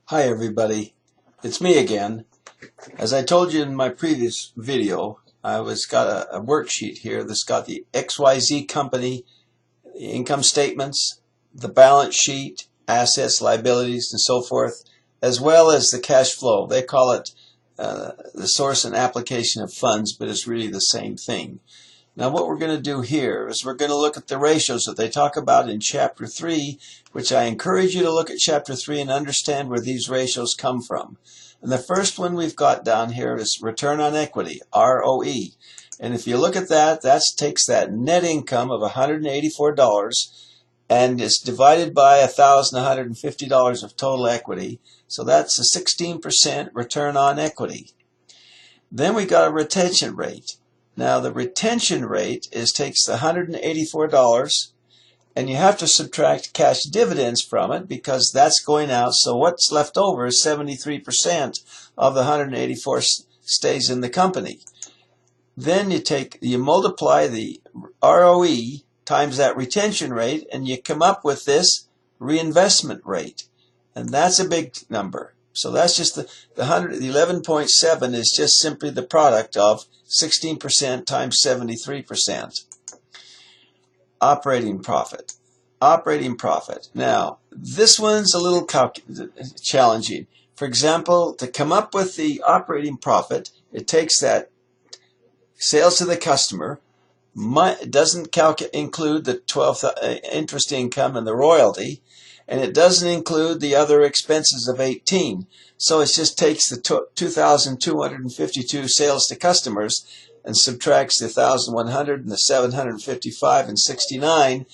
Hi everybody, it's me again. As I told you in my previous video, I got a worksheet here that's got the XYZ company, the income statements, the balance sheet, assets, liabilities, and so forth, as well as the cash flow. They call it the source and application of funds, but it's really the same thing. Now what we're going to do here is we're going to look at the ratios that they talk about in Chapter 3, which I encourage you to look at Chapter 3 and understand where these ratios come from. And the first one we've got down here is return on equity, ROE. And if you look at that, that takes that net income of $184 and it's divided by $1,150 of total equity. So that's a 16% return on equity. Then we got a retention rate. Now the retention rate takes the $184 and you have to subtract cash dividends from it because that's going out. So what's left over is 73% of the 184 stays in the company. Then you multiply the ROE times that retention rate and you come up with this reinvestment rate. And that's a big number. So that's just the 11.7 is just simply the product of 16% times 73%. Operating profit. Operating profit. Now, this one's a little challenging. For example, to come up with the operating profit, it takes that sales to the customer. It doesn't include the 12th interest income and the royalty. And it doesn't include the other expenses of 18. So it just takes the 2,252 sales to customers and subtracts the 1,100 and the 755 and 69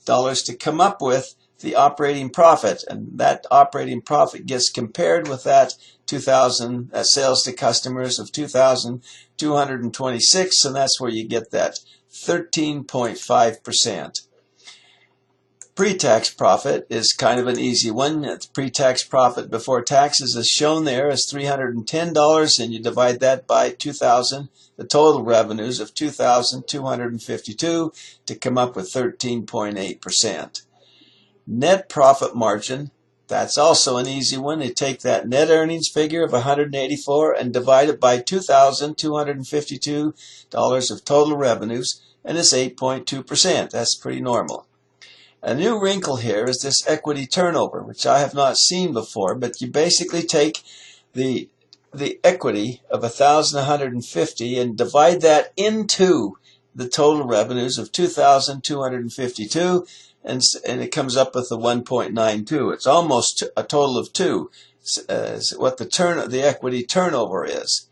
dollars to come up with the operating profit. And that operating profit gets compared with that 2,000 sales to customers of 2,226, and that's where you get that 13.5%. Pre-tax profit is kind of an easy one. Pre-tax profit before taxes is shown there as $310, and you divide that by 2,000, the total revenues of 2,252 to come up with 13.8%. Net profit margin, that's also an easy one. They take that net earnings figure of 184 and divide it by $2,252 of total revenues, and it's 8.2%. That's pretty normal. A new wrinkle here is this equity turnover, which I have not seen before, but you basically take the equity of 1,150 and divide that into the total revenues of 2,252, and it comes up with the 1.92. It's almost a total of 2, what the equity turnover is.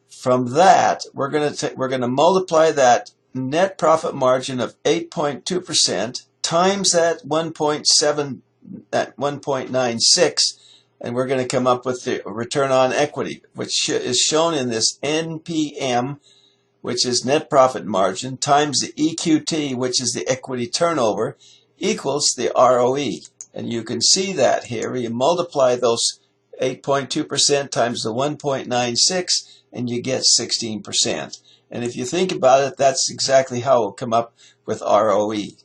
From that, we're going to multiply that net profit margin of 8.2% times that 1.96, and we're going to come up with the return on equity, which is shown in this NPM, which is net profit margin, times the EQT, which is the equity turnover, equals the ROE. And you can see that here. You multiply those 8.2% times the 1.96, and you get 16%. And if you think about it, that's exactly how we'll come up with ROE.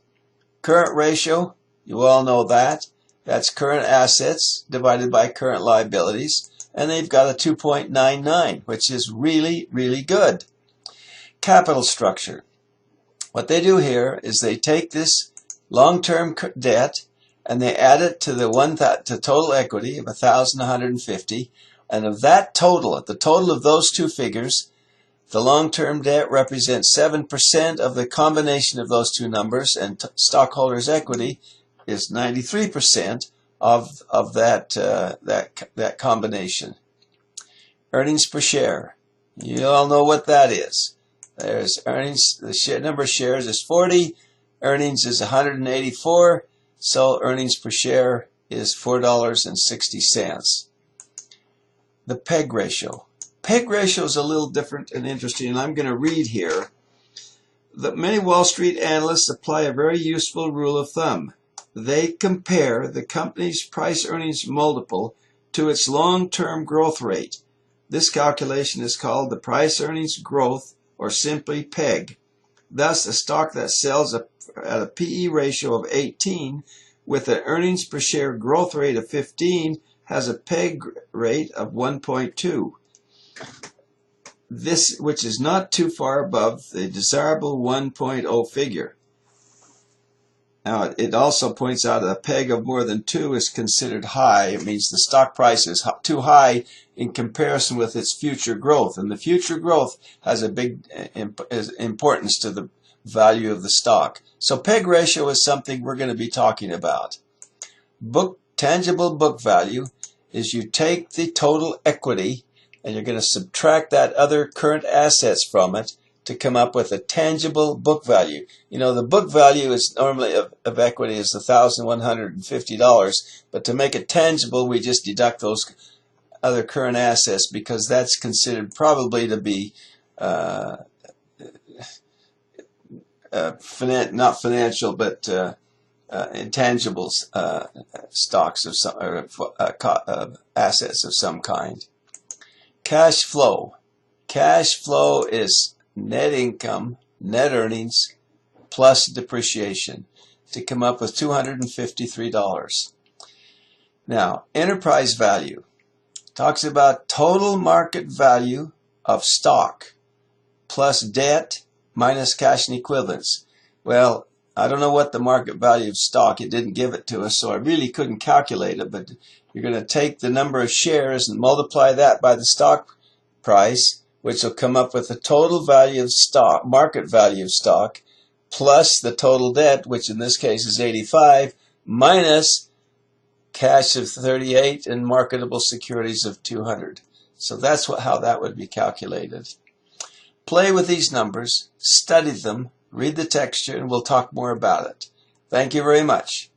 Current ratio, you all know that. That's current assets divided by current liabilities. And they've got a 2.99, which is really, really good. Capital structure. What they do here is they take this long-term debt and they add it to the total equity of 1,150. And of that total, the total of those two figures, the long-term debt represents 7% of the combination of those two numbers, and stockholders' equity is 93% of that combination. Earnings per share. You all know what that is. There's earnings. The number of shares is 40. Earnings is 184. So earnings per share is $4.60. The PEG ratio. PEG ratio is a little different and interesting, and I'm going to read here that many Wall Street analysts apply a very useful rule of thumb. They compare the company's price-earnings multiple to its long-term growth rate. This calculation is called the price-earnings growth, or simply PEG. Thus, a stock that sells at a PE ratio of 18 with an earnings per share growth rate of 15 has a PEG rate of 1.2. This, which is not too far above the desirable 1.0 figure. Now, it also points out a PEG of more than 2 is considered high. It means the stock price is too high in comparison with its future growth. And the future growth has a big importance to the value of the stock. So PEG ratio is something we're going to be talking about. Tangible book value is you take the total equity and you're going to subtract that other current assets from it to come up with a tangible book value. You know, the book value is normally of equity is $1,150, but to make it tangible, we just deduct those other current assets because that's considered probably to be not financial, but intangibles, stocks of some, or assets of some kind. Cash flow. Cash flow is net income, net earnings, plus depreciation to come up with $253. Now, enterprise value talks about total market value of stock plus debt minus cash and equivalents. Well, I don't know what the market value of stock, it didn't give it to us, so I really couldn't calculate it, but you're going to take the number of shares and multiply that by the stock price, which will come up with the total value of stock, market value of stock, plus the total debt, which in this case is 85, minus cash of 38 and marketable securities of 200. So that's how that would be calculated. Play with these numbers, study them, read the texture, and we'll talk more about it. Thank you very much.